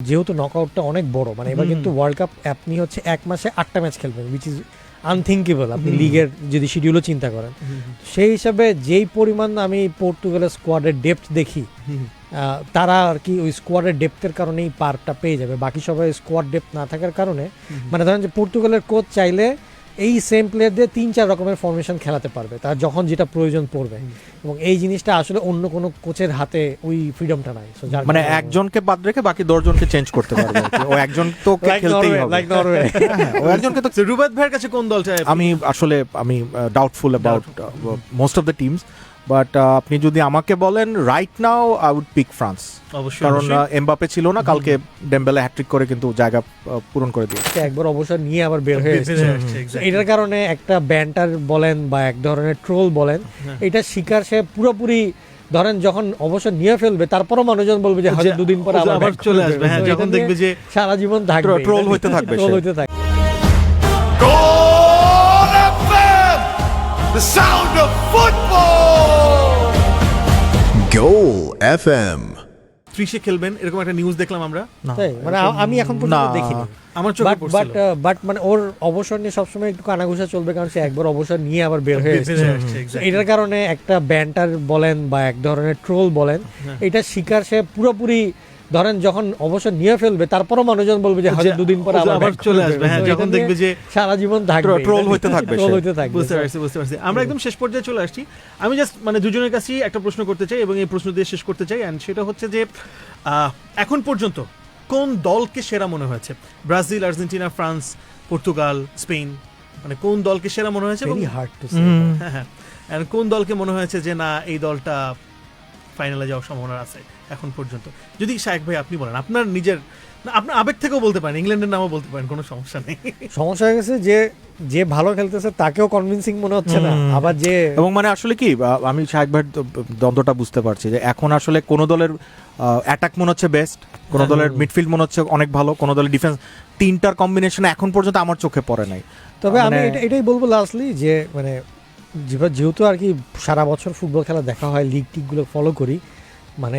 যেহেতু নকআউটটা অনেক বড়, মানে এবার কিন্তু ওয়ার্ল্ড কাপ আপনি হচ্ছে এক মাসে 8টা ম্যাচ খেলবেন, উইচ ইজ আনথিঙ্কেবল আপনি লিগের যদি শিডিউলও চিন্তা করেন। সেই হিসাবে যেই পরিমাণ আমি পর্তুগালের স্কোয়াডের ডেপথ দেখি, তারা আর কি ওই স্কোয়াডের ডেপথের কারণেই পারটা পেয়ে যাবে, বাকি সবাই স্কোয়াড ডেপথ না থাকার কারণে। মানে ধরেন যে পর্তুগালের কোচ চাইলে এই সেম প্লেয়ার দিয়ে 3-4 রকমের ফরমেশন খেলাতে পারবে তার যখন যেটা প্রয়োজন পড়বে, এবং এই জিনিসটা আসলে অন্য কোনো কোচের হাতে ওই ফ্রিডমটা নাই। মানে একজনকে বাদ রেখে বাকি 10 জনকে চেঞ্জ করতে পারবে। ও একজন তো খেলতেই হবে, লাইক নরওয়ে। ও একজনকে তো। রুবেদ ভাইয়ের কাছে কোন দলটা? আমি doubtful about most of the teams, but আপনি যদি আমাকে বলেন right now I would pick France, কারণ এমবাপে ছিল না, কালকে ডেম্বেলে হ্যাটট্রিক করে কিন্তু জায়গা পূরণ করে দিয়েছে। একবার অবসর নিয়ে আবার বের হয়ে এসেছে। এটার কারণে একটা ব্যান্টার বলেন বা এক ধরনের ট্রোল বলেন, এটা শিকার সে পুরোপুরি। ধরেন যখন অবসর নিয়ে ফেলবে তারপরও মানুষজন বলবে যে হয়তো দুদিন পর আবার চলে আসবে, হ্যাঁ, যখন দেখবে যে সারা জীবন থাকবে, ট্রোল হইতে থাকবে। Goal FM, the sound of football. Goal FM. ত্রিশে খেলবেন এরকম একটা নিউজ দেখলাম আমরা। তাই মানে আমি এখন পর্যন্ত দেখিনি আমার চোখে পড়ছিল। বাট মানে ওর অবসর নিয়ে সবসময় একটু কানাঘুষা চলবে, কারণ সে একবার অবসর নিয়ে আবার বের হয়ে এসেছে। এটার কারণে একটা ব্যান্টার বলেন বা এক ধরনের ট্রোল বলেন, এটা শিকার সে পুরোপুরি। ধরেন যখন অবসর নিয়ে ফেলবে তারপরও মানুষজন বলবে যে হয়তো দুদিন পর আবার চলে আসবে, হ্যাঁ, যখন দেখবে যে সারা জীবন থাকবে, ট্রোল হইতে থাকবে। বুঝতে পারছি। আমরা একদম শেষ পর্যায়ে চলে আসছি। আমি জাস্ট মানে দুজনের কাছেই একটা প্রশ্ন করতে চাই এবং এই প্রশ্ন দিয়ে শেষ করতে চাই, এন্ড সেটা হচ্ছে যে এখন পর্যন্ত কোন দলকে সেরা মনে হয়েছে? Brazil, Argentina, France, Portugal, Spain, মানে কোন দলকে সেরা মনে হয়েছে? হ্যাঁ, কোন দলকে মনে হয়েছে যে না এই দলটা ফাইনালে যাওয়ার সম্ভাবনা আছে এখন পর্যন্ত? যদি শায়েক ভাই আপনি বলেন, আপনার নিজের, আপনার আবেগ থেকেও বলতে পারেন, ইংল্যান্ডের নামও বলতে পারেন, কোনো সমস্যা নেই। সমস্যা হয়ে গেছে যে যে ভালো খেলতেছে তাকেও কনভিন্সিং মনে হচ্ছে না, আবার যে এবং মানে আসলে কি আমি শাহেক ভাইয়ের দ্বন্দ্বটা বুঝতে পারছি যে এখন আসলে কোন দলের অ্যাটাক মনে হচ্ছে বেস্ট, কোন দলের মিডফিল্ড মনে হচ্ছে অনেক ভালো, কোন দলের ডিফেন্স, তিনটার কম্বিনেশন এখন পর্যন্ত আমার চোখে পড়ে নাই। তবে আমি এটাই বলবো লাস্টলি যে মানে যেহেতু আর কি সারা বছর ফুটবল খেলা দেখা হয়, লিগ টিগগুলো ফলো করি, মানে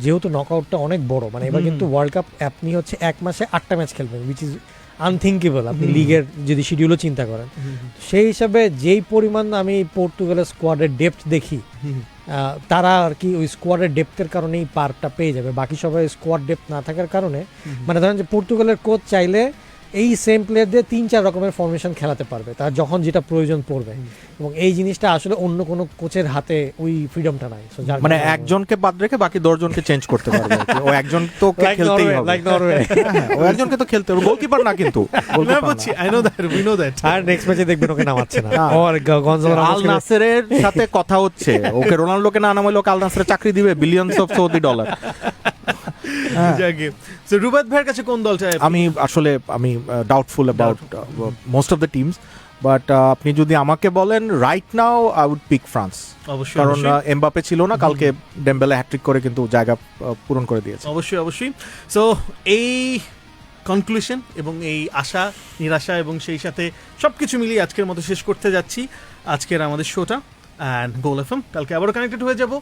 যেহেতু নকআউটটা অনেক বড়, মানে এবার কিন্তু ওয়ার্ল্ড কাপ আপনি হচ্ছে এক মাসে 8টা ম্যাচ খেলবেন, উইচ ইজ আনথিঙ্কেবল আপনি লিগের যদি শিডিউলও চিন্তা করেন। সেই হিসাবে যেই পরিমাণ আমি পর্তুগালের স্কোয়াডের ডেপথ দেখি, তারা আর কি ওই স্কোয়াডের ডেপথের কারণেই পারটা পেয়ে যাবে, বাকি সবাই স্কোয়াড ডেপথ না থাকার কারণে। মানে ধরেন যে পর্তুগালের কোচ চাইলে এই সেম প্লেয়ার দিয়ে 3-4 রকমের ফরমেশন খেলাতে পারবে তার যখন যেটা প্রয়োজন পড়বে, এবং এই জিনিসটা আসলে অন্য কোনো কোচের হাতে ওই ফ্রিডমটা নাই। মানে একজনকে বাদ রেখে বাকি 10 জনকে চেঞ্জ করতে পারবে। ও একজন তো খেলতেই হবে, লাইক নরওয়ে। ও একজনকে তো খেলতে হবে, গোলকিপার না কিন্তু। I know that, we know that. আর নেক্সট ম্যাচে দেখবেন ওকে নামাচ্ছে না, আর গঞ্জালো আল নাসেরের সাথে কথা হচ্ছে, ওকে রোনাল্ডোকে না নামাইলে আল নাসেরে চাকরি দিবে বিলিয়নস অফ সৌদি ডলার। রুবেদ ভাইয়ের কাছে কোন দলটা? আমি doubtful about most of the teams, but আপনি যদি আমাকে বলেন right now I would pick France, কারণ এমবাপে ছিল না, কালকে ডেম্বেলে হ্যাটট্রিক করে কিন্তু জায়গা পূরণ করে দিয়েছে। অবশ্যই। সো এই কনক্লুশন এবং এই আশা নিরাশা এবং সেই সাথে সবকিছু মিলিয়ে আজকের মতো শেষ করতে যাচ্ছি আজকের আমাদের শোটা, অ্যান্ড গোল এফএম। কালকে আবারও কানেক্টেড হয়ে যাব।